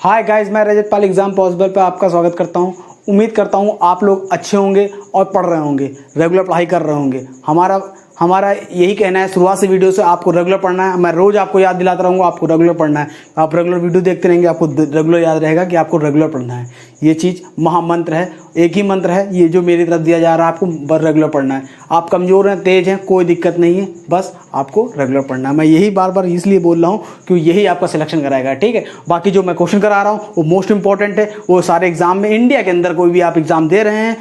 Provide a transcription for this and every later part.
Hi guys, मैं रजत पाल exam possible पे आपका स्वागत करता हूं। उम्मीद करता हूं आप लोग अच्छे होंगे और पढ़ रहे होंगे, रेगुलर पढ़ाई कर रहे होंगे। हमारा यही कहना है शुरुआत से वीडियो से, आपको रेगुलर पढ़ना है। मैं रोज आपको याद दिलाता रहूंगा, आपको रेगुलर पढ़ना है। आप रेगुलर वीडियो देखते रहेंगे, आपको रेगुलर याद रहेगा कि आपको रेगुलर पढ़ना है। ये चीज़ महामंत्र है, एक ही मंत्र है ये जो मेरी तरफ दिया जा रहा है, आपको बस रेगुलर पढ़ना है। आप कमज़ोर हैं, तेज हैं, कोई दिक्कत नहीं है, बस आपको रेगुलर पढ़ना है। मैं यही बार बार इसलिए बोल रहा हूँ क्योंकि यही आपका सिलेक्शन कराएगा, ठीक है। बाकी जो मैं क्वेश्चन करा रहा हूँ वो मोस्ट इंपॉर्टेंट है। वो सारे एग्जाम में, इंडिया के अंदर कोई भी आप एग्जाम दे रहे हैं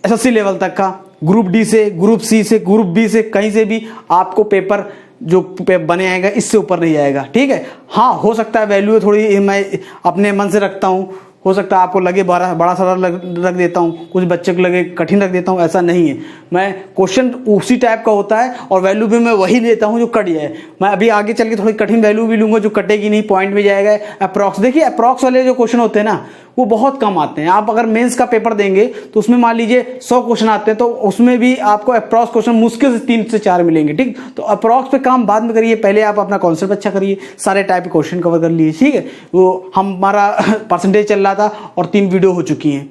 एसएससी लेवल तक का, ग्रुप डी से, ग्रुप सी से, ग्रुप बी से, कहीं से भी आपको पेपर जो बने आएगा इससे ऊपर नहीं आएगा, ठीक है। हाँ, हो सकता है वैल्यू थोड़ी मैं अपने मन से रखता हूँ, हो सकता है आपको लगे बड़ा सारा रख देता हूँ, कुछ बच्चे को लगे कठिन रख देता हूँ, ऐसा नहीं है। मैं क्वेश्चन उसी टाइप का होता है और वैल्यू भी मैं वही लेता हूँ जो कट जाए। मैं अभी आगे चल के थोड़ी कठिन वैल्यू भी लूँगा जो कटेगी नहीं, पॉइंट में जाएगा। अप्रॉक्स, देखिए अप्रॉक्स वाले जो क्वेश्चन होते हैं ना वो बहुत कम आते हैं। आप अगर मेंस का पेपर देंगे तो उसमें मान लीजिए 100 क्वेश्चन आते हैं, तो उसमें भी आपको अप्रॉक्स क्वेश्चन मुश्किल से 3 से 4 मिलेंगे, ठीक। तो अप्रॉक्स पे काम बाद में करिए, पहले आप अपना कॉन्सेप्ट अच्छा करिए, सारे टाइप के क्वेश्चन कवर कर लिए, ठीक है। वो हमारा परसेंटेज चल रहा था और 3 वीडियो हो चुकी हैं,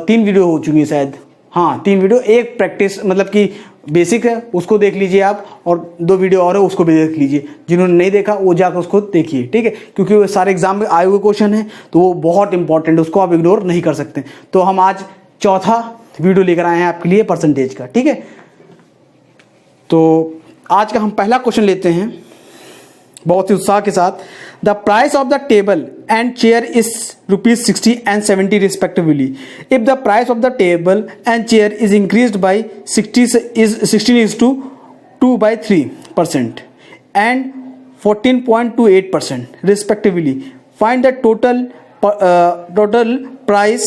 3 वीडियो हो चुकी है शायद, हाँ 3 वीडियो। एक प्रैक्टिस मतलब कि बेसिक है उसको देख लीजिए आप, और 2 वीडियो और है उसको भी देख लीजिए। जिन्होंने नहीं देखा वो जाकर उसको देखिए, ठीक है, क्योंकि वो सारे एग्जाम में आए हुए क्वेश्चन है तो वो बहुत इंपॉर्टेंट है, उसको आप इग्नोर नहीं कर सकते। तो हम आज चौथा वीडियो लेकर आए हैं आपके लिए परसेंटेज का, ठीक है। तो आज का हम पहला क्वेश्चन लेते हैं बहुत ही उत्साह के साथ। The price of the table and chair is ₹60 and 70 respectively. If the price of the table and chair is increased by 16:2 and 14.28% respectively, find the total price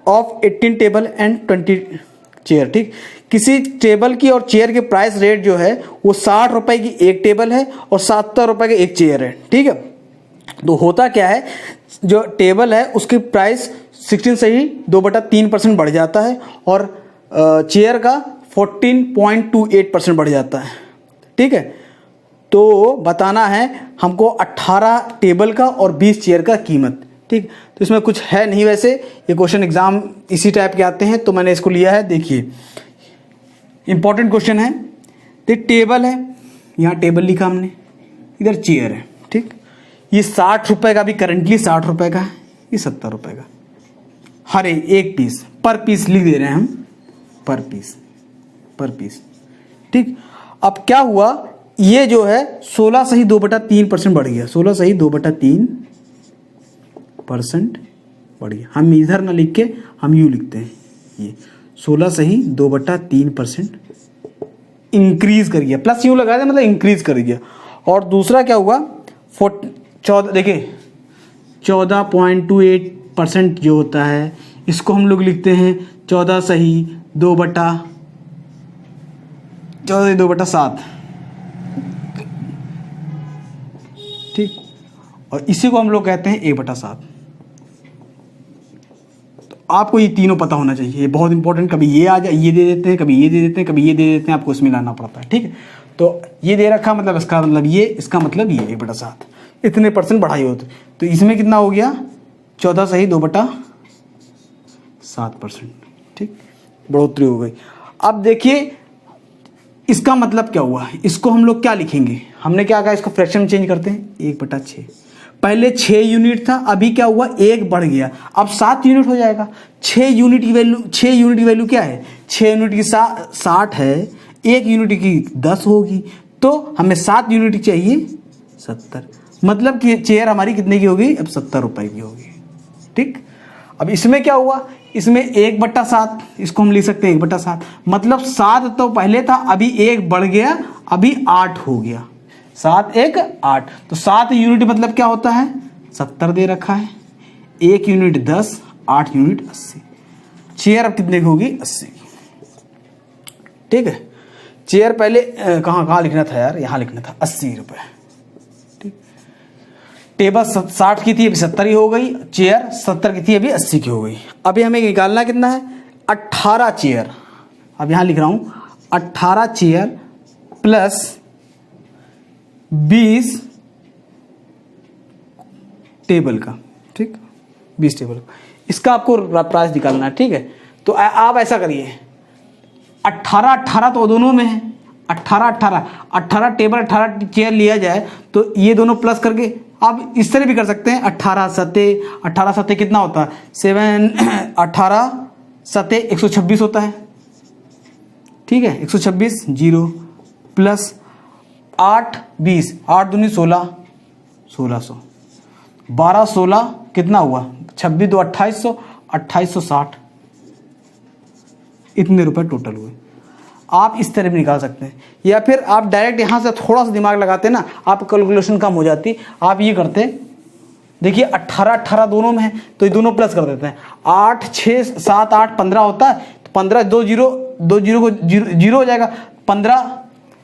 of 18 table and 20 chair, ठीक। किसी table की और chair के price rate जो है वो 60 रुपए की एक टेबल है और 70 रुपए की एक चेयर है, ठीक है। तो होता क्या है, जो टेबल है उसकी प्राइस 16 से ही 2/3% बढ़ जाता है और चेयर का 14.28% बढ़ जाता है, ठीक है। तो बताना है हमको 18 टेबल का और 20 चेयर का कीमत, ठीक। तो इसमें कुछ है नहीं, वैसे ये क्वेश्चन एग्जाम इसी टाइप के आते हैं तो मैंने इसको लिया है। देखिए इंपॉर्टेंट क्वेश्चन है। तो टेबल है, यहाँ टेबल लिखा हमने, इधर चेयर है, ठीक। ये 60 रुपए का भी करंटली 60 रुपए का है, ये 70 रुपए का, हर एक पीस पर पीस लिख दे रहे हैं हम, पर पीस, ठीक। अब क्या हुआ, ये जो है 16 से ही 2/3% बढ़ गया, 16 से ही 2/3% बढ़ गया। हम इधर ना लिख के हम यूं लिखते हैं, ये 16 से ही 2/3% इंक्रीज कर गया, प्लस यूं लगा दे मतलब इंक्रीज कर गया। और दूसरा क्या हुआ, 14 देखिए 14.28% जो होता है इसको हम लोग लिखते हैं 14 से ही 2/7, ठीक। और इसी को हम लोग कहते हैं 1/7। तो आपको ये तीनों पता होना चाहिए, ये बहुत इंपॉर्टेंट। कभी ये आ जाए, ये दे देते हैं, कभी ये दे देते हैं, कभी ये दे देते हैं, आपको इसमें लाना पड़ता है, ठीक है। तो ये दे रखा मतलब इसका मतलब ये, इसका मतलब ये 1/7, इतने परसेंट बढ़ाई होती। तो इसमें कितना हो गया, 14 से ही 2/7%, ठीक, बढ़ोतरी हो गई। अब देखिए इसका मतलब क्या हुआ, इसको हम लोग क्या लिखेंगे, हमने क्या कहा, इसको फ्रैक्शन में चेंज करते हैं, 1/6। पहले 6 यूनिट था, अभी क्या हुआ, 1 बढ़ गया, अब 7 यूनिट हो जाएगा। 6 यूनिट की वैल्यू क्या है, 6 यूनिट की 60 है, 1 यूनिट की 10 होगी, तो हमें 7 यूनिट चाहिए 70, मतलब कि चेयर हमारी कितने की होगी, अब 70 रुपए की होगी, ठीक। अब इसमें क्या हुआ, इसमें 1/7, इसको हम लिख सकते हैं 1/7, मतलब 7 तो पहले था, अभी 1 बढ़ गया, अभी 8 हो गया, 7 1 8। तो 7 यूनिट मतलब क्या होता है, 70 दे रखा है, 1 यूनिट 10, 8 यूनिट 80। चेयर अब कितने की होगी, 80, ठीक है। चेयर पहले कहाँ लिखना था यार, यहाँ लिखना था 80 रुपए, ठीक। टेबल 60 की थी, अभी 70 ही हो गई, चेयर 70 की थी, अभी 80 की हो गई। अभी हमें निकालना कितना है, 18 चेयर, अब यहाँ लिख रहा हूँ 18 चेयर प्लस 20 टेबल का, ठीक, 20 टेबल, इसका आपको प्राइस निकालना है। ठीक है, तो आप ऐसा करिए, 18 तो दोनों में है, 18 टेबल 18 चेयर लिया जाए तो ये दोनों प्लस करके आप इस तरह भी कर सकते हैं। 18 सत्ते कितना होता है, 18 सत्ते 126 होता है। ठीक है, 126 जीरो प्लस 8 20, 8 दूनी 16, 1600, 12 16 कितना हुआ, 26 2 2800, 2860, इतने रुपए टोटल हुए। आप इस तरह भी निकाल सकते हैं, या फिर आप डायरेक्ट यहाँ से थोड़ा सा दिमाग लगाते ना, आप कैलकुलेशन कम हो जाती। आप ये करते, देखिए 18 दोनों में है तो ये दोनों प्लस कर देते हैं। 8 6 7 8 15 होता है, तो 15 2 जीरो को जीरो हो जाएगा।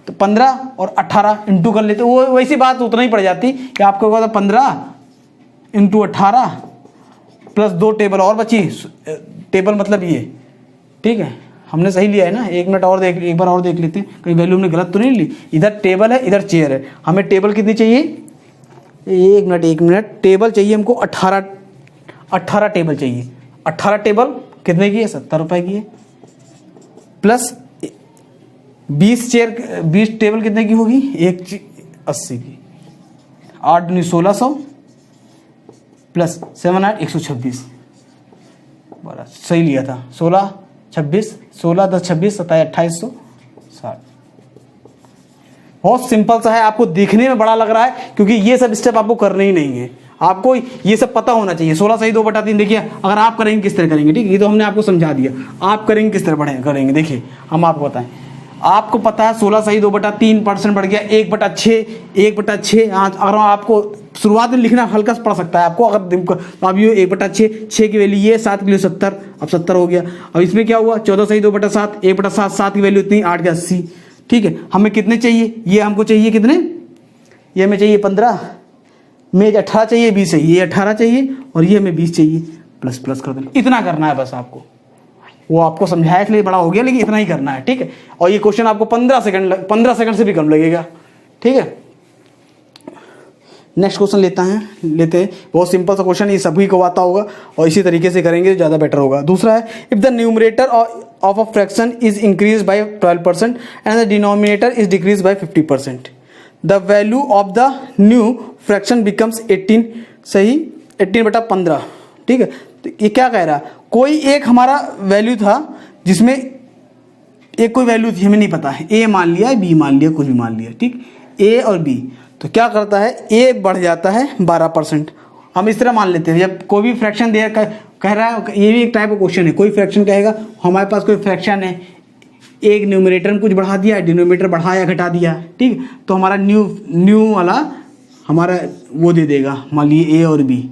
15 और 18 इंटू कर लेते, वो वैसी बात उतना ही पड़ जाती कि आपको होगा 15 इंटू 18 प्लस 2 टेबल और बची, टेबल मतलब ये। ठीक है, हमने सही लिया है ना, एक बार और देख लेते हैं कहीं वैल्यू हमने गलत तो नहीं ली। इधर टेबल है, इधर चेयर है। हमें टेबल कितनी चाहिए, एक मिनट, टेबल चाहिए हमको 18 टेबल चाहिए। 18 टेबल कितने की है, 70 रुपए की है, प्लस 20 टेबल कितने की होगी, 80 की। 8 दूनी 1600 प्लस 7 8 126, बड़ा सही लिया था। 16 10 26 27 2860। बहुत सिंपल सा है, आपको देखने में बड़ा लग रहा है क्योंकि ये सब स्टेप आपको करने ही नहीं है, आपको ये सब पता होना चाहिए। 16 सही 2/3 देखिए, अगर आप करेंगे किस तरह करेंगे, ठीक है, ये तो हमने आपको समझा दिया। आप करेंगे किस तरह करेंगे, देखिए हम आपको बताएं। आपको पता है 16 सही 2/3% बढ़ गया, 1/6। अगर आपको शुरुआत में लिखना हल्का सा पड़ सकता है आपको, अगर तो अब ये 1/6 की वैल्यू ये 7 के लिए 70, अब 70 हो गया। अब इसमें क्या हुआ, 14 सही 2/7, 1/7, 7 की वैल्यू इतनी, 8 के 80। ठीक है, हमें कितने चाहिए, ये हमको चाहिए कितने, ये हमें चाहिए 15, में 18 चाहिए, 20 चाहिए, ये 18 चाहिए और ये हमें 20 चाहिए, प्लस कर देना। इतना करना है बस आपको, वो आपको समझाया इसलिए बड़ा हो गया, लेकिन इतना ही करना है। ठीक है, और ये क्वेश्चन आपको 15 सेकंड से भी कम लगेगा। ठीक है, नेक्स्ट क्वेश्चन लेते हैं। बहुत सिंपल सा क्वेश्चन, ये सभी को आता होगा और इसी तरीके से करेंगे तो ज़्यादा बेटर होगा। दूसरा है, if the numerator of a fraction is increase by 12% and the denominator is decrease by 50%, the value of the new fraction becomes 18 सही 18/15। ठीक है, तो ये क्या कह रहा है, कोई एक हमारा वैल्यू था जिसमें एक कोई वैल्यू थी, हमें नहीं पता है, ए मान लिया, बी मान लिया, कुछ भी मान लिया। ठीक, ए और बी, तो क्या करता है, ए बढ़ जाता है 12%। हम इस तरह मान लेते हैं, जब कोई भी फ्रैक्शन दे कह रहा है, ये भी एक टाइप का क्वेश्चन है। कोई फ्रैक्शन कहेगा, हमारे पास कोई फ्रैक्शन है, एक न्यूमरेटर में कुछ बढ़ा दिया, डिनोमिनेटर बढ़ाया घटा दिया। ठीक, तो हमारा न्यू वाला हमारा वो दे देगा, मान लीजिए ए और बी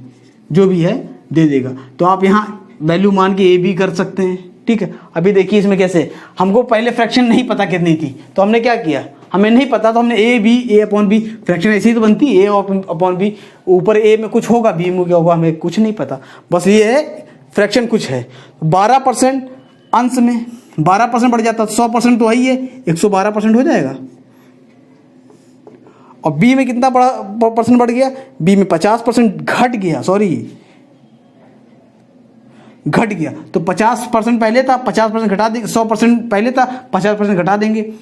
जो भी है दे देगा। तो आप यहाँ वैल्यू मान के ए बी कर सकते हैं। ठीक है, अभी देखिए इसमें कैसे, हमको पहले फ्रैक्शन नहीं पता कितनी थी, तो हमने क्या किया, हमें नहीं पता तो हमने ए अपॉन बी, फ्रैक्शन ऐसी तो बनती है, ए अपॉन बी, ऊपर ए में कुछ होगा, बी में क्या होगा, हमें कुछ नहीं पता, बस ये है फ्रैक्शन कुछ है। 12% अंश में 12% बढ़ जाता, 100% तो है ही है, 112% हो जाएगा। और बी में कितना परसेंट बढ़ गया, बी में 50% घट गया, घट गया। तो 50% पहले था, 50% घटा देंगे, 100% पहले था, 50% घटा देंगे।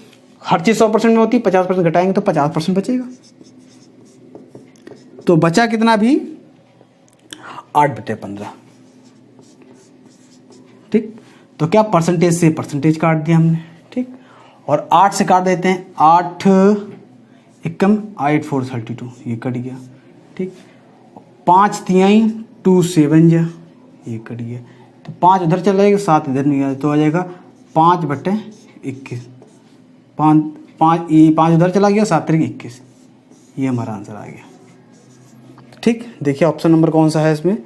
हर चीज 100% में होती है, 50% घटाएंगे तो 50% बचेगा। तो बचा कितना भी 8/15। ठीक, तो क्या परसेंटेज से परसेंटेज काट दिया हमने। ठीक, और 8 से काट देते हैं, 8 एकम 8 4 32, ये कट गया। ठीक, 5 तिहाई 2 7 जा, ये कट गया। तो 5 उधर चला जाएगा, 7 इधर नहीं गया, तो आ जाएगा 5/21। 5 उधर चला गया, 7 3 21, ये हमारा आंसर आ गया। ठीक, देखिए ऑप्शन नंबर कौन सा है इसमें,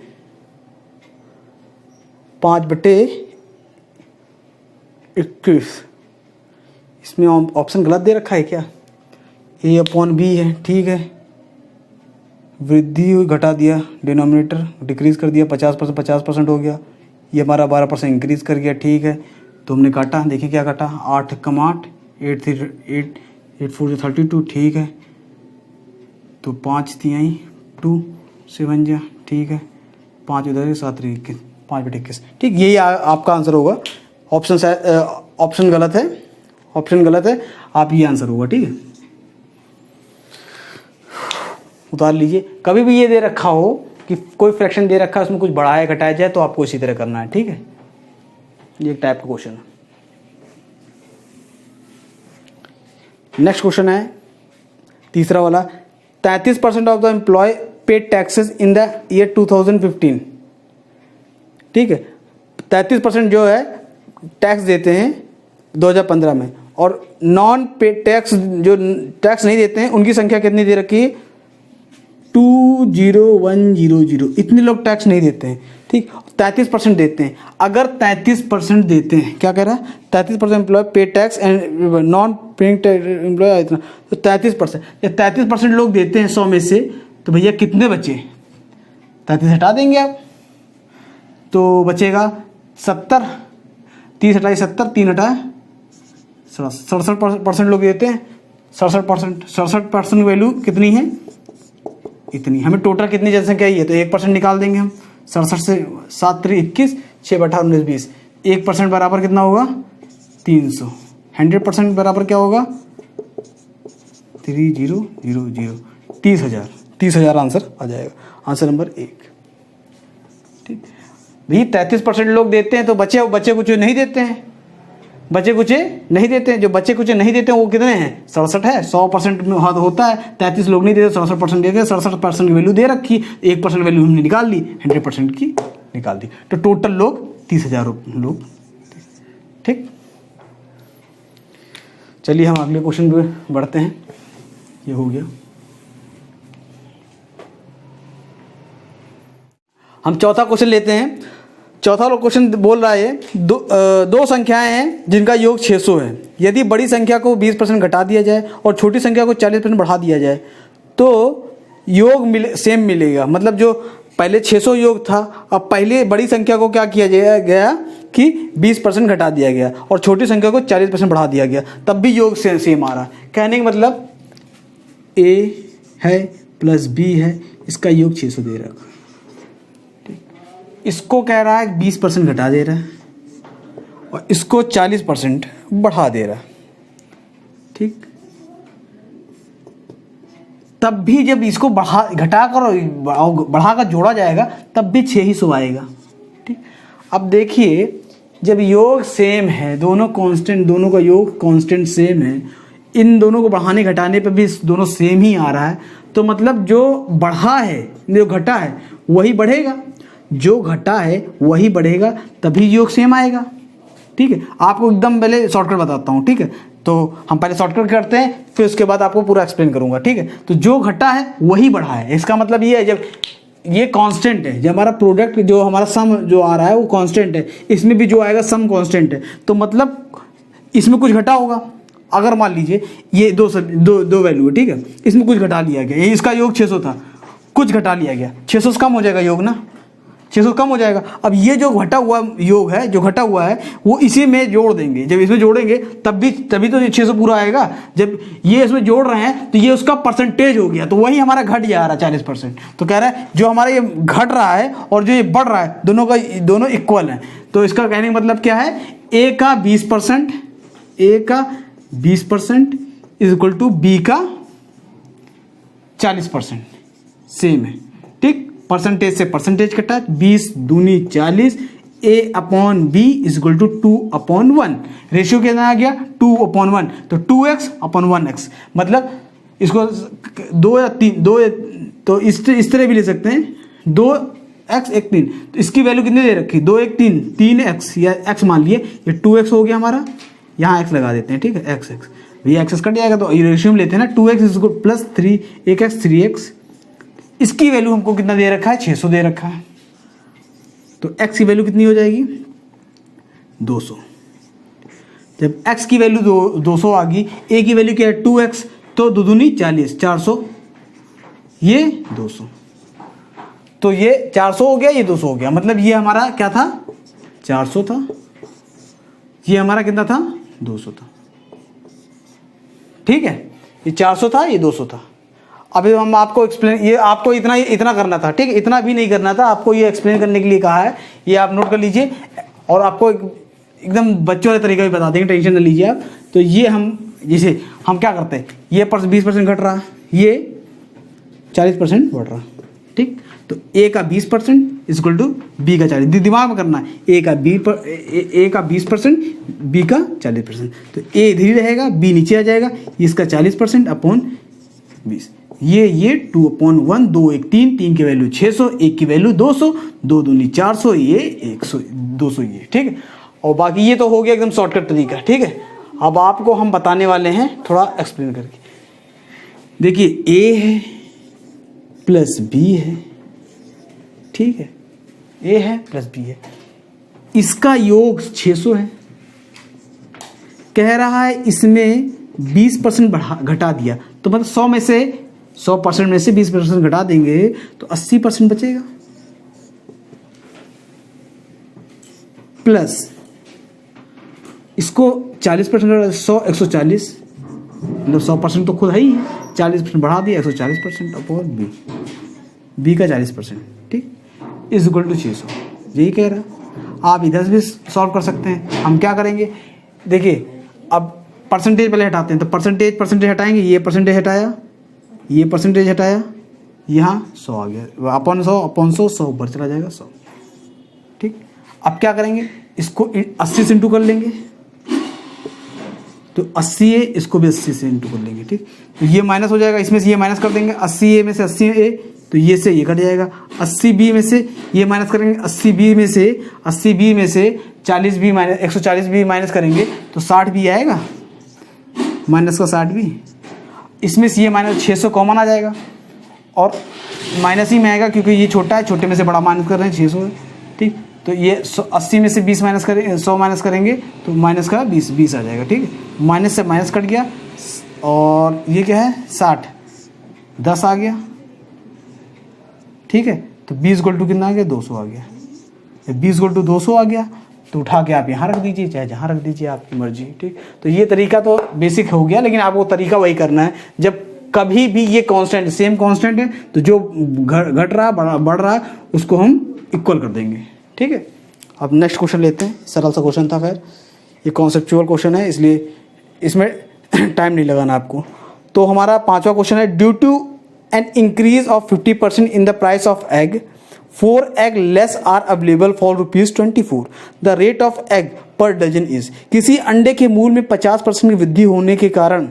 5/21। इसमें ऑप्शन गलत दे रखा है क्या, ए अपॉन बी है। ठीक है, वृद्धि घटा दिया, डिनोमिनेटर डिक्रीज कर दिया, 50% हो गया, ये हमारा 12% इंक्रीज कर गया। ठीक है, तो हमने काटा, देखिए क्या काटा, 8 कम 8 8 4 32। ठीक है, तो 5 तिहाई 2 7 जा। ठीक है, 5 इधर 7 21, 5 बटे 21। ठीक, यही आपका आंसर होगा। ऑप्शन गलत है, ऑप्शन गलत है, आप ये आंसर होगा। ठीक है, उतार लीजिए। कभी भी ये दे रखा हो कि कोई फ्रैक्शन दे रखा है उसमें कुछ बढ़ाया घटाया जाए तो आपको इसी तरह करना है। ठीक है, ये एक टाइप का क्वेश्चन है। नेक्स्ट क्वेश्चन है तीसरा वाला, 33% of the employee paid taxes in the year 2015। ठीक है, 33% जो है टैक्स देते हैं 2015 में, और नॉन पेड टैक्स जो टैक्स नहीं देते हैं उनकी संख्या कितनी दे रखी है? 20100। इतने लोग टैक्स नहीं देते हैं। ठीक, 33% देते हैं। अगर 33% देते हैं, क्या कह रहा है? 33% employee pay tax and non paying employee इतना, तो 33%, जब 33% लोग देते हैं 100 में से, तो भैया कितने बचे? 33 हटा देंगे आप तो बचेगा 70। 30 हटाए 70, 3 हटाए 67% लोग देते हैं। 67% वैल्यू कितनी है? इतनी। हमें टोटल कितनी जनसंख्या ही है तो 1% निकाल देंगे हम। 67 से 7 3 21, 6 बटा 19 20। 1% बराबर कितना होगा? 300। 100% बराबर क्या होगा? 3000। 30,000। 30,000 आंसर आ जाएगा, आंसर नंबर 1। ठीक, भाई 33% लोग देते हैं तो बच्चे कुछ नहीं देते हैं, बच्चे कुछ नहीं देते हैं। जो बच्चे कुछ नहीं देते हैं वो कितने हैं? 67 है। 100% में होता है, 33 लोग नहीं देते, 67% देते हैं। 67% की वैल्यू दे रखी, 1% वैल्यू हमने निकाल ली, 100% की निकाल दी, तो टोटल लोग 30,000 लोग। ठीक, चलिए हम अगले क्वेश्चन पे बढ़ते हैं। ये हो गया। हम चौथा क्वेश्चन लेते हैं। चौथा क्वेश्चन बोल रहा है दो संख्याएं हैं जिनका योग 600 है। यदि बड़ी संख्या को 20% घटा दिया जाए और छोटी संख्या को 40% बढ़ा दिया जाए तो योग सेम मिलेगा। मतलब जो पहले 600 योग था, अब पहले बड़ी संख्या को क्या किया गया कि 20% घटा दिया गया और छोटी संख्या को 40% बढ़ा दिया गया, तब भी योग सेम आ रहा है। कहने का मतलब A है प्लस B है, इसका योग 600 दे रखा है। इसको कह रहा है 20% घटा दे रहा है और इसको 40% बढ़ा दे रहा है। ठीक, तब भी जब इसको बढ़ाकर जोड़ा जाएगा तब भी 600 आएगा। ठीक, अब देखिए जब योग सेम है, दोनों कांस्टेंट, दोनों का योग कांस्टेंट सेम है, इन दोनों को बढ़ाने घटाने पे भी दोनों सेम ही आ रहा है, तो मतलब जो बढ़ा है, जो घटा है वही बढ़ेगा, जो घटा है वही बढ़ेगा, तभी योग सेम आएगा। ठीक है, आपको एकदम पहले शॉर्टकट बताता हूँ। ठीक है, तो हम पहले शॉर्टकट करते हैं, फिर उसके बाद आपको पूरा एक्सप्लेन करूंगा। ठीक है, तो जो घटा है वही बढ़ा है, इसका मतलब ये है जब ये कांस्टेंट है, जब हमारा प्रोडक्ट जो हमारा सम जो आ रहा है वो कांस्टेंट है, इसमें भी जो आएगा सम कांस्टेंट है, तो मतलब इसमें कुछ घटा होगा। अगर मान लीजिए ये दो वैल्यू है, ठीक है, इसमें कुछ घटा लिया गया, ये इसका योग 600 था, कुछ घटा लिया गया, 600 से कम हो जाएगा योग ना, 600 कम हो जाएगा। अब ये जो घटा हुआ योग है, जो घटा हुआ है वो इसी में जोड़ देंगे, जब इसमें जोड़ेंगे तभी तो 600 पूरा आएगा। जब ये इसमें जोड़ रहे हैं तो ये उसका परसेंटेज हो गया, तो वही हमारा घट जा रहा है 40%। तो कह रहा है जो हमारा ये घट रहा है और जो ये बढ़ रहा है दोनों इक्वल हैं। तो इसका कहने का मतलब क्या है, ए का 20%, ए का 20% इज इक्वल टू बी का 40%, सेम है। ठीक, परसेंटेज से परसेंटेज कटा, 20 दूनी 40, a upon B is equal to 2/1। Ratio कितना आ गया 2/1, तो 2x अपॉन 1x। मतलब इसको 2 या 3 तो इस तरह भी ले सकते हैं, 2x 1 3, तो इसकी वैल्यू कितनी दे रखी, 2 1 3 3x या x मान लिए, ये 2x हो गया हमारा, यहाँ x लगा देते हैं। ठीक है, x ये x कट जाएगा तो रेशियो में लेते हैं ना, 2x is equal plus 3 1x 3x। इसकी वैल्यू हमको कितना दे रखा है, 600 दे रखा है, तो x की वैल्यू कितनी हो जाएगी 200। जब x की वैल्यू 200 आ गई, a की वैल्यू क्या है 2x, तो दो दूनी 40, 400, ये 200, तो ये 400 हो गया, ये 200 हो गया। मतलब ये हमारा क्या था 400 था, ये हमारा कितना था 200 था। ठीक है, ये 400 था, ये 200 था। अभी हम आपको एक्सप्लेन, ये आपको इतना करना था, ठीक है, इतना भी नहीं करना था, आपको ये एक्सप्लेन करने के लिए कहा है, ये आप नोट कर लीजिए। और आपको एकदम बच्चों वाले तरीका भी बता देंगे, टेंशन न लीजिए आप। तो ये हम जैसे हम क्या करते हैं, ये 20% घट रहा, ये 40% बढ़ रहा, ठीक। तो ए का 20% इक्वल टू बी का 40, दिमाग में करना है, ए का 20%, बी का 40%। तो ए इधर ही रहेगा, बी नीचे आ जाएगा, इसका 40% अपॉन 20, ये 2/1, 2 1 3, 3 की वैल्यू 600, 1 की वैल्यू 200, 2 दूनी 400, ये 100, 200 ये, ठीक है। और बाकी ये तो हो गया एकदम शॉर्टकट तरीका, ठीक है। अब आपको हम बताने वाले हैं थोड़ा एक्सप्लेन करके। देखिए ए है प्लस बी है, ठीक है, ए है प्लस बी है, इसका योग 600 है। कह रहा है इसमें 20% घटा दिया, तो मतलब 100% में से 20% घटा देंगे तो 80% बचेगा, प्लस इसको 40%, 100 140, मतलब 100% तो खुद है ही, 40% बढ़ा दिया, 140% अपॉन बी का 40%, ठीक, इज इक्वल टू 600। यही कह रहा। आप इधर से भी सॉल्व कर सकते हैं। हम क्या करेंगे, देखिए अब परसेंटेज पहले हटाते हैं, तो परसेंटेज हटाएंगे, ये परसेंटेज हटाया, ये परसेंटेज हटाया, यहाँ 100 आ गया, अपॉन 100 ऊपर चला जाएगा 100, ठीक। अब क्या करेंगे, इसको 80 से इंटू कर लेंगे, तो 80 है, इसको भी 80 से इंटू कर लेंगे, ठीक। तो ये माइनस हो जाएगा, इसमें से ये माइनस कर देंगे, 80 में से 80 तो ये से ये कट जाएगा, 80 बी में से ये माइनस करेंगे, 80 बी में से 40 बी माइनस 140 बी माइनस करेंगे तो 60 बी आएगा, माइनस का 60 बी, इसमें से ये माइनस 600 कॉमन आ जाएगा, और माइनस ही में आएगा क्योंकि ये छोटा है, छोटे में से बड़ा माइनस कर रहे हैं, 600 है, ठीक। तो ये 80 में से 20 माइनस करें, 100 माइनस करेंगे तो माइनस का 20 आ जाएगा, ठीक है। माइनस से माइनस कट गया, और ये क्या है 60, 10 आ गया, ठीक है। तो 20 इक्वल टू कितना आ गया, 200 आ गया। 20 इक्वल टू 200 आ गया, तो उठा के आप यहाँ रख दीजिए, चाहे जहाँ रख दीजिए, आपकी मर्जी, ठीक। तो ये तरीका तो बेसिक हो गया, लेकिन आपको तरीका वही करना है, जब कभी भी ये कांस्टेंट सेम कांस्टेंट है तो जो घट रहा बढ़ रहा उसको हम इक्वल कर देंगे, ठीक है। अब नेक्स्ट क्वेश्चन लेते हैं, सरल सा क्वेश्चन था, खैर ये कॉन्सेप्चुअल क्वेश्चन है इसलिए इसमें टाइम नहीं लगाना आपको। तो हमारा 5वां क्वेश्चन है, due to an increase of 50% in the price of egg, 4 egg less are available for ₹24. The rate of egg per dozen is। किसी अंडे के मूल्य में 50% की वृद्धि होने के कारण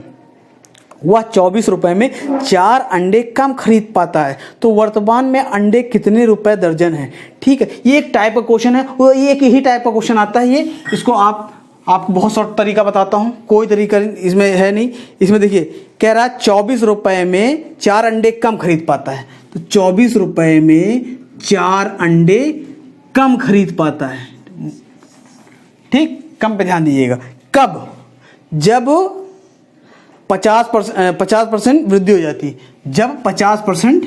वह 24 रुपए में 4 अंडे कम खरीद पाता है, तो वर्तमान में अंडे कितने रुपए दर्जन है, ठीक है। ये एक टाइप का क्वेश्चन है, वो एक ही टाइप का क्वेश्चन आता है ये। इसको आपको बहुत शॉर्ट तरीका बताता हूँ, कोई तरीका इसमें है नहीं। इसमें देखिए कह रहा है 24 रुपए में 4 अंडे कम खरीद पाता है, तो 24 रुपए में 4 अंडे कम खरीद पाता है, ठीक। कम पे ध्यान दीजिएगा, कब, जब 50% वृद्धि हो जाती, जब 50%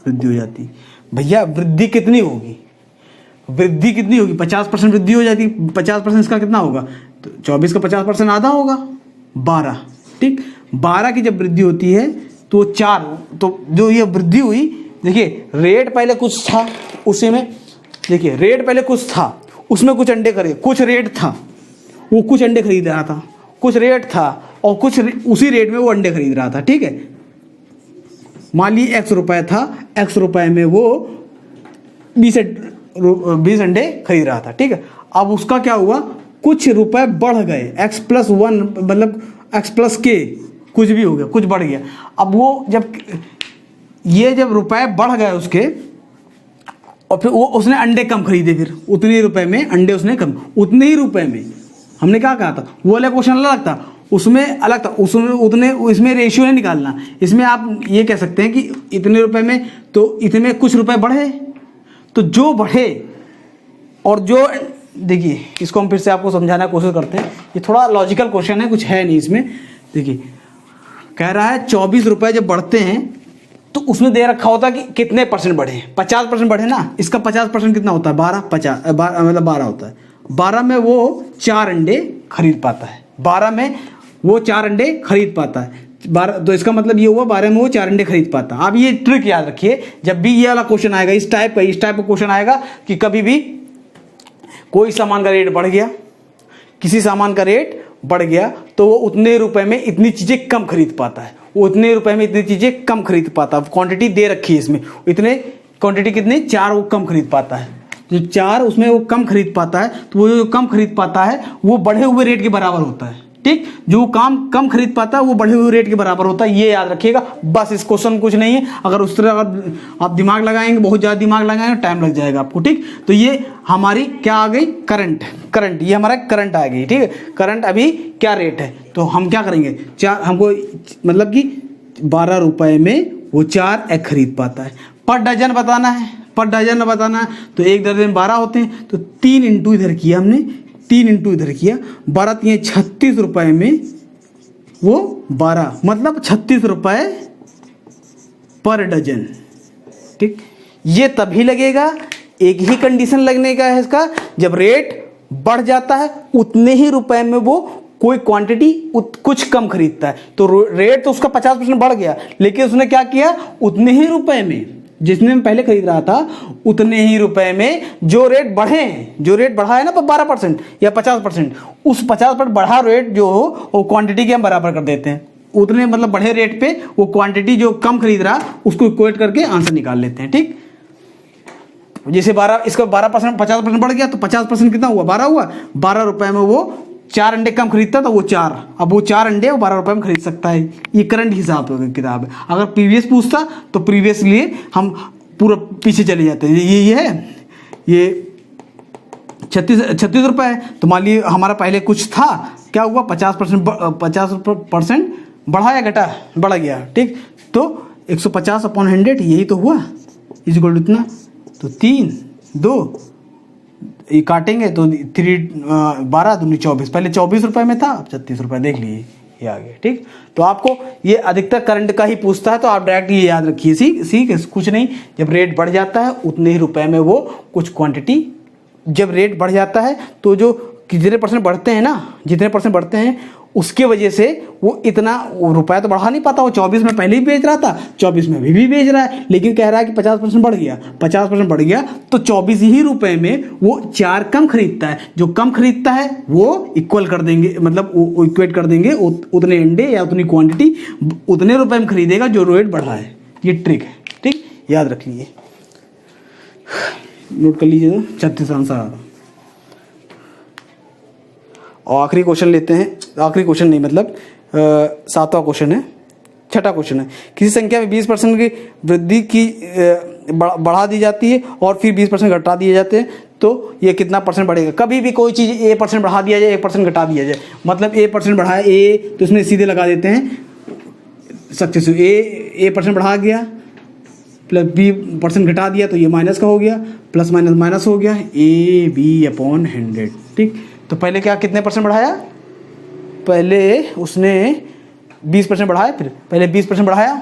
वृद्धि हो जाती। भैया वृद्धि कितनी होगी, 50% वृद्धि हो जाती, 50% इसका कितना होगा, तो 24 का 50% आधा होगा, 12, ठीक। 12 की जब वृद्धि होती है तो 4, तो जो ये वृद्धि हुई, देखिए रेट पहले कुछ था, उसी में देखिए रेट पहले कुछ था, उसमें कुछ अंडे खरीद, कुछ रेट था, वो कुछ अंडे खरीद रहा था, कुछ रेट था, और कुछ उसी रेट में वो अंडे खरीद रहा था, ठीक है। मान ली X रुपए था, X रुपए में वो 20 अंडे खरीद रहा था, ठीक है। अब उसका क्या हुआ, कुछ रुपए बढ़ गए, X+1 मतलब X+K कुछ भी हो गया, कुछ बढ़ गया। अब वो जब रुपए बढ़ गए उसके, और फिर वो उसने अंडे कम खरीदे, फिर उतने ही रुपए में अंडे उसने कम, उतने ही रुपए में, हमने क्या कहा था, वो वाला क्वेश्चन अलग था, उसमें अलग था, उसमें उतने, इसमें रेशियो नहीं निकालना। इसमें आप ये कह सकते हैं कि इतने रुपए में, तो इतने कुछ रुपए बढ़े, तो जो बढ़े और जो, देखिए इसको हम फिर से आपको समझाने की कोशिश करते हैं, ये थोड़ा लॉजिकल क्वेश्चन है, कुछ है नहीं इसमें। देखिए कह रहा है 24 रुपए जब बढ़ते हैं तो उसमें दे रखा होता है कि कितने परसेंट बढ़े, 50% बढ़े ना, इसका 50% कितना होता है, 12 होता है। 12 में वो 4 अंडे खरीद पाता है, 12 में वो 4 अंडे खरीद पाता है। 12, तो इसका मतलब ये हुआ 12 में वो 4 अंडे खरीद पाता। अब ये ट्रिक याद रखिए, जब भी ये वाला क्वेश्चन आएगा इस टाइप का क्वेश्चन आएगा कि कभी भी कोई सामान का रेट बढ़ गया, किसी सामान का रेट बढ़ गया तो वो उतने रुपए में इतनी चीजें कम खरीद पाता है, वो उतने रुपए में इतनी चीजें कम खरीद पाता है। क्वांटिटी दे रखी है इसमें, इतने क्वांटिटी कितनी 4 वो कम खरीद पाता है, जो 4 उसमें वो कम खरीद पाता है, तो वो जो कम खरीद पाता है वो बढ़े हुए रेट के बराबर होता है। ठीक, जो काम कम खरीद पाता है वो बढ़े हुए रेट के बराबर होता है, ये याद रखिएगा बस। इस क्वेश्चन कुछ नहीं है, अगर उस तरह अगर आप दिमाग लगाएंगे, बहुत ज़्यादा दिमाग लगाएंगे, टाइम लग जाएगा आपको। ठीक, तो ये हमारी क्या आ गई, करंट, ये हमारा करंट आ गई। ठीक है, करंट अभी क्या रेट है, तो हम क्या करेंगे, हमको मतलब कि 12 रुपए में वो 4 एग खरीद पाता है। पर डजन बताना है, तो एक दर्जन 12 होते हैं, तो 3 इंटू इधर किया हमने, 3 इंटू इधर किया, 12 3 36 रुपए में वो 12, मतलब 36 रुपए पर डजन। ठीक, ये तभी लगेगा, एक ही कंडीशन लगने का है इसका, जब रेट बढ़ जाता है उतने ही रुपए में वो कोई क्वांटिटी कुछ कम खरीदता है। तो रेट तो उसका 50% बढ़ गया, लेकिन उसने क्या किया, उतने ही रुपए में, जिसने पहले खरीद रहा था उतने ही रुपए में जो रेट बढ़े हैं, जो रेट बढ़ा है ना 12% या 50%, उस 50% बढ़ा रेट जो हो वो क्वांटिटी के हम बराबर कर देते हैं। उतने मतलब बढ़े रेट पे वो क्वांटिटी जो कम खरीद रहा उसको इक्वेट करके आंसर निकाल लेते हैं। ठीक, जैसे 12, इसका 12% 50% बढ़ गया तो 50% कितना हुआ, 12 हुआ। 12 रुपए में वो 4 अंडे कम खरीदता तो वो 4, अब वो 4 अंडे वो 12 रुपए में खरीद सकता है। ये करंट हिसाब किताब है। अगर प्रीवियस पूछता तो प्रीवियस लिए हम पूरा पीछे चले जाते हैं। ये है, ये 36 रुपए है, तो मान लीजिए हमारा पहले कुछ था, क्या हुआ 50% बढ़ा या घटा, बढ़ गया। ठीक, तो 150/100 यही तो हुआ, इक्वल टू इतना, तो 3 2 ये काटेंगे तो 12 दूनी 24, पहले 24 रुपए में था, अब 36 रुपए, देख लीजिए ये आ गया। ठीक, तो आपको ये अधिकतर करंट का ही पूछता है, तो आप डायरेक्ट ये याद रखिए, सीख कुछ नहीं, जब रेट बढ़ जाता है उतने ही रुपए में वो कुछ क्वांटिटी, जब रेट बढ़ जाता है तो जो जितने परसेंट बढ़ते हैं ना, जितने परसेंट बढ़ते हैं उसके वजह से वो इतना रुपया तो बढ़ा नहीं पाता। वो 24 में पहले ही बेच रहा था, 24 में अभी भी बेच रहा है, लेकिन कह रहा है कि 50% बढ़ गया, 50% बढ़ गया तो 24 ही रुपए में वो 4 कम खरीदता है। जो कम खरीदता है वो इक्वल कर देंगे, मतलब वो इक्वेट कर देंगे, उतने अंडे या उतनी क्वांटिटी उतने रुपए में खरीदेगा जो रेट बढ़ा है। ये ट्रिक है। ठीक, याद रख लीजिए, नोट कर लीजिए। 36 आंसर आ रहा। और आखिरी क्वेश्चन लेते हैं, आखिरी क्वेश्चन नहीं मतलब 7वां क्वेश्चन है, 6ठा क्वेश्चन है। किसी संख्या में 20% की वृद्धि की बढ़ा दी जाती है और फिर 20% घटा दिए जाते हैं, तो ये कितना परसेंट बढ़ेगा। कभी भी कोई चीज़ A% बढ़ा दिया जाए, 1% घटा दिया जाए, मतलब A% बढ़ाया A, तो इसमें सीधे लगा देते हैं सक्सेसिव, A% बढ़ा गया प्लस B% घटा दिया तो ये माइनस का हो गया, प्लस माइनस माइनस हो गया, AB/100। ठीक, तो पहले क्या कितने परसेंट बढ़ाया, पहले उसने 20% बढ़ाया, फिर पहले 20% बढ़ाया।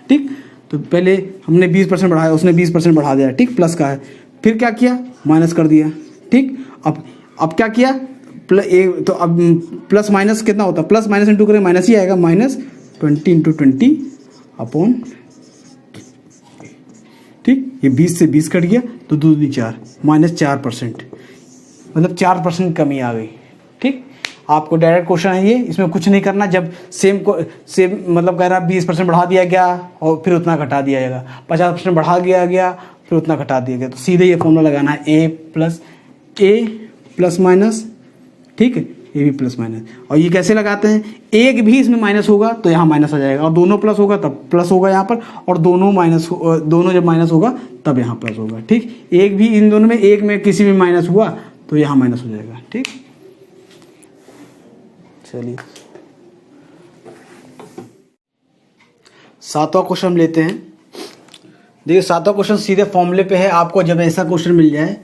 ठीक, तो पहले हमने 20% बढ़ाया, उसने 20% बढ़ा दिया। ठीक, प्लस का है, फिर क्या किया, माइनस कर दिया। ठीक, अब क्या किया, तो अब प्लस माइनस कितना होता है, प्लस माइनस इंटू करें माइनस ही आएगा, -20 × 20/। ठीक, ये 20 से 20 कट गया तो 2 दूनी 4, -4%, मतलब 4% कमी आ गई। ठीक, आपको डायरेक्ट क्वेश्चन है ये, इसमें कुछ नहीं करना। जब सेम मतलब कह रहा 20% बढ़ा दिया गया और फिर उतना घटा दिया जाएगा, 50% बढ़ा दिया गया फिर उतना घटा दिया गया, तो सीधे ये फॉर्मूला लगाना है, A प्लस माइनस। ठीक है, AB प्लस माइनस। और ये कैसे लगाते हैं, एक भी इसमें माइनस होगा तो यहाँ माइनस आ जाएगा, और दोनों प्लस होगा तब प्लस होगा यहाँ पर, और दोनों जब माइनस होगा तब यहाँ प्लस होगा। ठीक, एक भी इन दोनों में, एक में किसी में माइनस हुआ तो यहाँ माइनस हो जाएगा। ठीक, चलिए 7वां क्वेश्चन लेते हैं। देखिए 7वां क्वेश्चन सीधे फॉर्मूले पे है। आपको जब ऐसा क्वेश्चन मिल जाए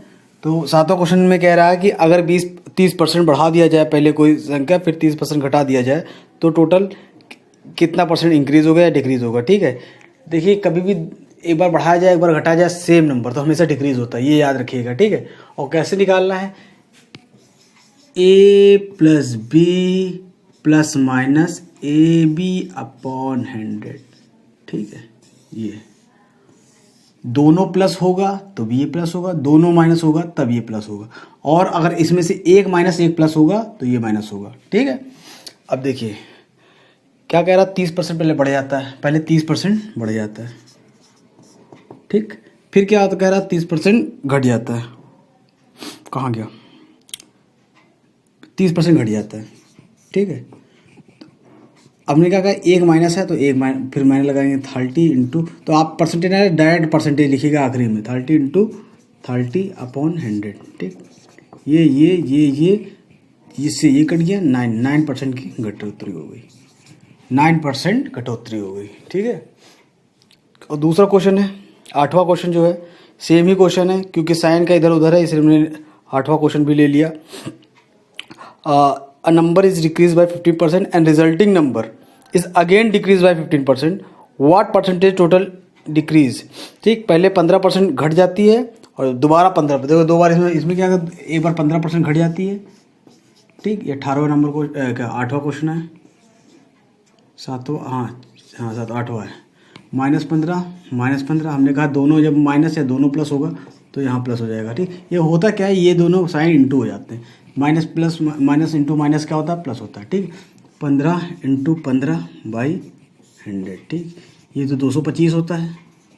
तो 7वां क्वेश्चन में कह रहा है कि अगर 30% बढ़ा दिया जाए पहले कोई संख्या, फिर 30% घटा दिया जाए, तो टोटल कितना परसेंट इंक्रीज होगा या डिक्रीज होगा। ठीक है, देखिए कभी भी एक बार बढ़ाया जाए एक बार घटाया जाए सेम नंबर तो हमेशा डिक्रीज होता है, ये याद रखिएगा। ठीक है, और कैसे निकालना है, A + B ± AB/100, ठीक है। ये दोनों प्लस होगा तो भी ये प्लस होगा, दोनों माइनस होगा तब ये प्लस होगा, और अगर इसमें से एक माइनस एक प्लस होगा तो ये माइनस होगा, ठीक है। अब देखिए क्या कह रहा, 30% पहले बढ़ जाता है, पहले 30% बढ़ जाता है, ठीक। फिर क्या कह रहा, 30% घट जाता है, कहाँ गया, 30% घट जाता है, ठीक है। हमने क्या कहा, एक माइनस है तो एक फिर मैंने लगाएंगे 30 इंटू, तो आप परसेंटेज ना डायरेक्ट परसेंटेज लिखिएगा आखिरी में, 30 इंटू 30/100, ठीक। ये इससे ये कट गया, 9% की घटोतरी हो गई, 9% घटोतरी हो गई, ठीक है। और दूसरा क्वेश्चन है, 8वां क्वेश्चन जो है सेम ही क्वेश्चन है, क्योंकि साइन का इधर उधर है इसलिए हमने 8वां क्वेश्चन भी ले लिया। A number is decreased by 15% and resulting number is again decreased by 15%. What percentage total decrease? ठीक, पहले 15% घट जाती है और दोबारा 15%, देखो दो बार इसमें क्या, एक बार 15% घट जाती है, ठीक। ये 18वां नंबर को क्या 8वां क्वेश्चन है, 7वां, हाँ 8वां है। -15 हमने कहा दोनों जब माइनस या दोनों प्लस होगा तो यहाँ प्लस हो जाएगा, ठीक। ये होता क्या है, ये दोनों साइन इंटू हो जाते हैं, minus plus minus into minus क्या होता है, प्लस होता है, ठीक। 15 इंटू 15/100, ठीक। ये तो 225 होता है,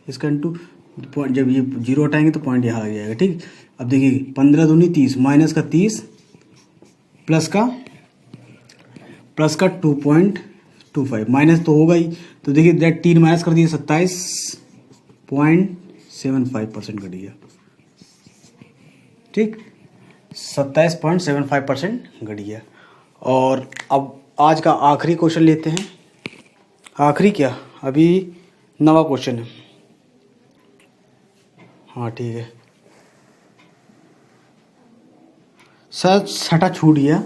इसका इंटू जब ये जीरो हटाएंगे तो पॉइंट यहाँ लग जाएगा, ठीक। अब देखिए 15 दूनी 30, माइनस का 30 प्लस का 2.25, माइनस तो होगा ही, तो देखिए 3 माइनस कर दिए, 27.75% घट गया, ठीक। 27.75% घट गया। और अब आज का आखिरी क्वेश्चन लेते हैं, आखिरी क्या, अभी 9वां क्वेश्चन है, हाँ ठीक है, शायद छठा छूट गया,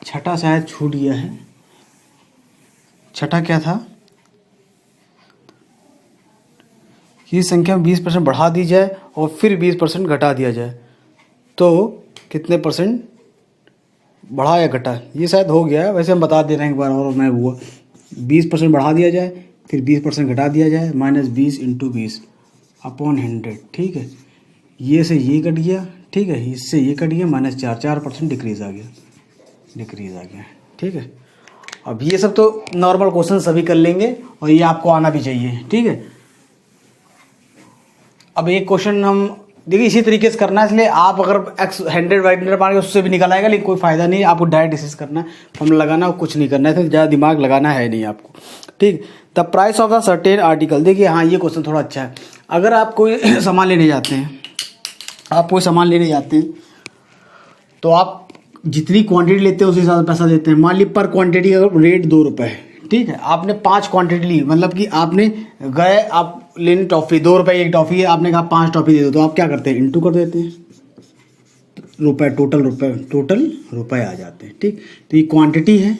छठा शायद छूट गया है। छठा क्या था कि संख्या में 20% बढ़ा दी जाए और फिर 20% घटा दिया जाए तो कितने परसेंट बढ़ा या घटा, ये शायद हो गया है, वैसे हम बता दे रहे हैं एक बार और मैं हुआ, 20% बढ़ा दिया जाए फिर 20% घटा दिया जाए, -20 इंटू 20/100, ठीक है। ये से ये कट गया, ठीक है, इससे ये कट गया, -4% डिक्रीज आ गया, ठीक है। अब ये सब तो नॉर्मल क्वेश्चन सभी कर लेंगे और ये आपको आना भी चाहिए, ठीक है। अब एक क्वेश्चन हम देखिए इसी तरीके से करना है, इसलिए आप अगर x100 y100 मारेंगे उससे भी निकल आएगा, लेकिन कोई फ़ायदा नहीं है, आपको डायरेक्ट डिस्कस करना है, फॉर्मूला लगाना, कुछ नहीं करना है, तो ज़्यादा दिमाग लगाना है नहीं आपको, ठीक। The price of the certain article, देखिए हाँ ये क्वेश्चन थोड़ा अच्छा है। अगर आप कोई सामान लेने जाते हैं, तो आप जितनी क्वांटिटी लेते हैं उस हिसाब से पैसा देते हैं। मान ली पर क्वांटिटी का रेट 2 रुपये है, ठीक है। आपने 5 क्वांटिटी ली, मतलब कि आपने गए आप लेने टॉफ़ी, 2 रुपये एक टॉफ़ी है, आपने कहा 5 टॉफ़ी दे दो, तो आप क्या करते हैं, इंटू कर देते हैं, टोटल रुपये आ जाते हैं, ठीक। तो ये क्वांटिटी है,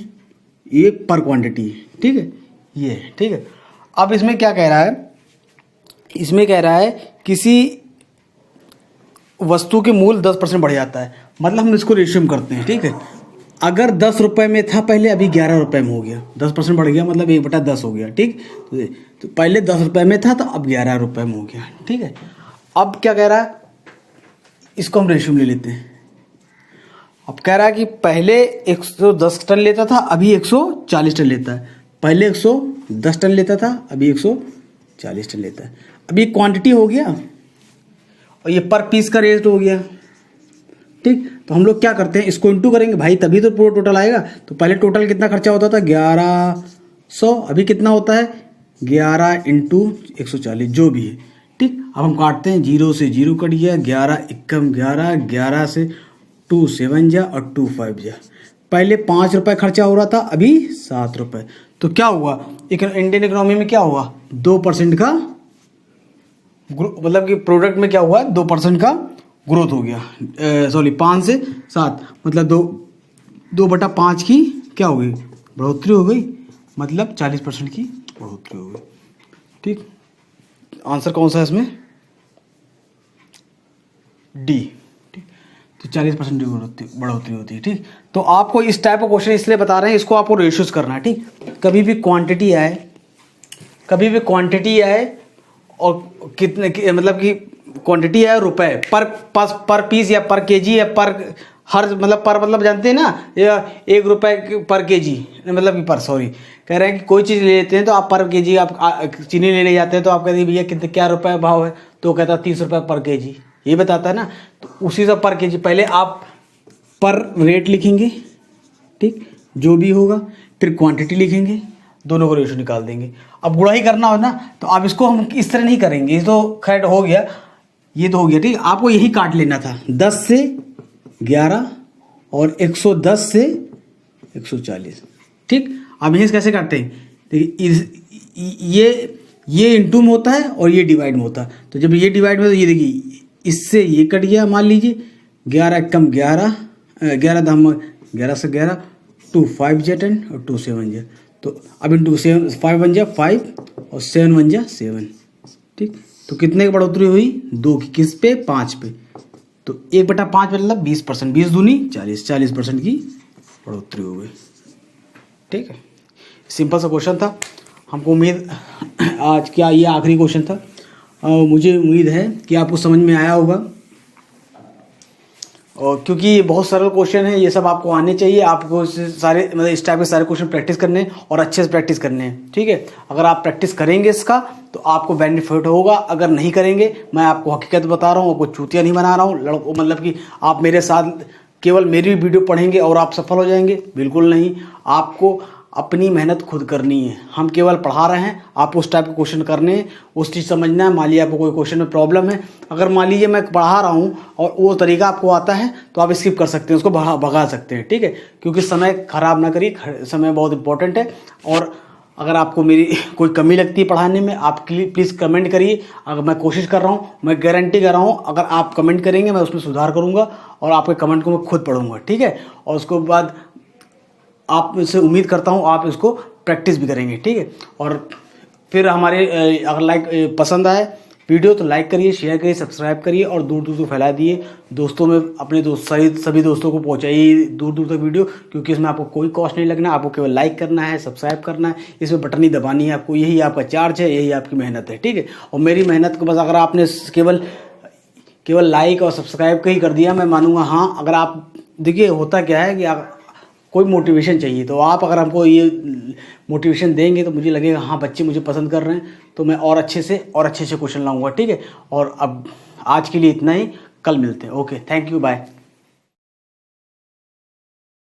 ये पर क्वांटिटी है, ठीक है, ये है, ठीक है। अब इसमें क्या कह रहा है, इसमें कह रहा है किसी वस्तु के मूल्य 10% बढ़ जाता है, मतलब हम इसको रेशियो में करते हैं, ठीक है। अगर 10 रुपये में था पहले, अभी 11 रुपये में हो गया, 10% बढ़ गया, मतलब 1/10 हो गया, ठीक। तो पहले 10 रुपये में था तो अब 11 रुपये में हो गया, ठीक है। अब क्या कह रहा है, इसको हम रेशियो में ले लेते हैं। अब कह रहा है कि पहले 110 टन लेता था, अभी 140 टन लेता है, पहले 110 टन लेता था, अभी 140 टन लेता है। अभी क्वांटिटी हो गया और ये पर पीस का रेट हो गया, ठीक। तो हम लोग क्या करते हैं, इसको इंटू करेंगे भाई, तभी तो पूरा टोटल आएगा। तो पहले टोटल कितना खर्चा होता था, 1100, अभी कितना होता है 11 इंटू 140 जो भी है, ठीक। अब हम काटते हैं, 0 से 0 कट गया, 11 एकम 11, 11 से 2 7 जा और 2 5 जा। पहले 5 रुपये खर्चा हो रहा था, अभी 7 रुपये। तो क्या हुआ, इंडियन इकोनॉमी में क्या हुआ, 2% का मतलब कि प्रोडक्ट में क्या हुआ, 2% का ग्रोथ हो गया, 5 से 7, मतलब 2/5 की क्या हो गई, बढ़ोतरी हो गई, मतलब 40% की बढ़ोतरी हो गई, ठीक। आंसर कौन सा है इसमें, डी, ठीक। तो 40% की बढ़ोतरी होती है। ठीक, तो आपको इस टाइप का क्वेश्चन इसलिए बता रहे हैं, इसको आपको रेशियोज करना है। ठीक, कभी भी क्वांटिटी आए और कितने मतलब कि क्वांटिटी है रुपए पर पीस या पर केजी या पर हर मतलब जानते हैं ना, या 1 रुपए पर केजी मतलब कि पर सॉरी कह रहे हैं कि कोई चीज़ ले लेते हैं तो आप पर केजी आप चीनी लेने जाते हैं तो आप कहते हैं भैया कितने क्या रुपए भाव है, तो कहता है 30 रुपये पर केजी, ये बताता है ना। तो उसी से पर केजी पहले आप पर रेट लिखेंगे, ठीक, जो भी होगा, फिर क्वांटिटी लिखेंगे, दोनों को रेशो निकाल देंगे। अब गुणाई करना हो ना तो आप इसको हम इस तरह नहीं करेंगे, ये तो खैर हो गया, ये तो हो गया। ठीक, आपको यही काट लेना था 10 से 11 और 110 से 140। ठीक, अब यही कैसे काटते हैं, देखिए ये इंटू में होता है और ये डिवाइड में होता है। तो जब ये डिवाइड में तो ये देखिए इससे ये कट गया, मान लीजिए 11 कम 11 दाम 11 से 11 2 5 जा 10 और 2 7 जा, तो अब इंटू 7 5 1 जा 5 और 7 1 जा 7। ठीक, तो कितने की बढ़ोतरी हुई, 2 की, किस पे, 5 पे, तो 1/5 मतलब 20%, 20 दूनी 40% की बढ़ोतरी हो गई। ठीक है, सिंपल सा क्वेश्चन था। हमको उम्मीद आज क्या ये आखिरी क्वेश्चन था, मुझे उम्मीद है कि आपको समझ में आया होगा, और क्योंकि ये बहुत सरल क्वेश्चन है, ये सब आपको आने चाहिए। आपको सारे मतलब इस टाइप के सारे क्वेश्चन प्रैक्टिस करने हैं और अच्छे से प्रैक्टिस करने हैं। ठीक है, अगर आप प्रैक्टिस करेंगे इसका तो आपको बेनिफिट होगा, अगर नहीं करेंगे, मैं आपको हकीकत बता रहा हूँ, आपको चूतिया नहीं बना रहा हूँ लड़कों, मतलब कि आप मेरे साथ केवल मेरी वीडियो पढ़ेंगे और आप सफल हो जाएंगे, बिल्कुल नहीं। आपको अपनी मेहनत खुद करनी है, हम केवल पढ़ा रहे हैं, आप उस टाइप के क्वेश्चन करने हैं, उस चीज़ समझना है। मान लीजिए आपको कोई क्वेश्चन में प्रॉब्लम है, अगर मान लीजिए मैं पढ़ा रहा हूँ और वो तरीका आपको आता है तो आप स्किप कर सकते हैं, उसको भगा सकते हैं। ठीक है, क्योंकि समय खराब ना करिए, समय बहुत इंपॉर्टेंट है। और अगर आपको मेरी कोई कमी लगती है पढ़ाने में, आप प्लीज़ कमेंट करिए। अगर मैं कोशिश कर रहा हूँ, मैं गारंटी कर रहा हूँ, अगर आप कमेंट करेंगे मैं उसमें सुधार करूँगा और आपके कमेंट को मैं खुद पढ़ूँगा। ठीक है, और उसके बाद आप इससे उम्मीद करता हूँ आप इसको प्रैक्टिस भी करेंगे। ठीक है, और फिर हमारे अगर पसंद आए वीडियो तो लाइक करिए, शेयर करिए, सब्सक्राइब करिए और दूर दूर तक फैला दिए, दोस्तों में अपने दोस्त सभी दोस्तों को पहुँचाइए दूर दूर तक वीडियो, क्योंकि इसमें आपको कोई कॉस्ट नहीं लगना, आपको केवल लाइक करना है, सब्सक्राइब करना है, इसमें बटन ही दबानी है आपको, यही आपका चार्ज है, यही आपकी मेहनत है। ठीक है, और मेरी मेहनत को बस अगर आपने केवल लाइक और सब्सक्राइब का ही कर दिया, मैं मानूंगा हाँ। अगर आप देखिए होता क्या है कि कोई मोटिवेशन चाहिए, तो आप अगर हमको ये मोटिवेशन देंगे तो मुझे लगेगा हाँ बच्चे मुझे पसंद कर रहे हैं, तो मैं और अच्छे से क्वेश्चन लाऊंगा। ठीक है, और अब आज के लिए इतना ही, कल मिलते हैं। Okay, thank you, bye.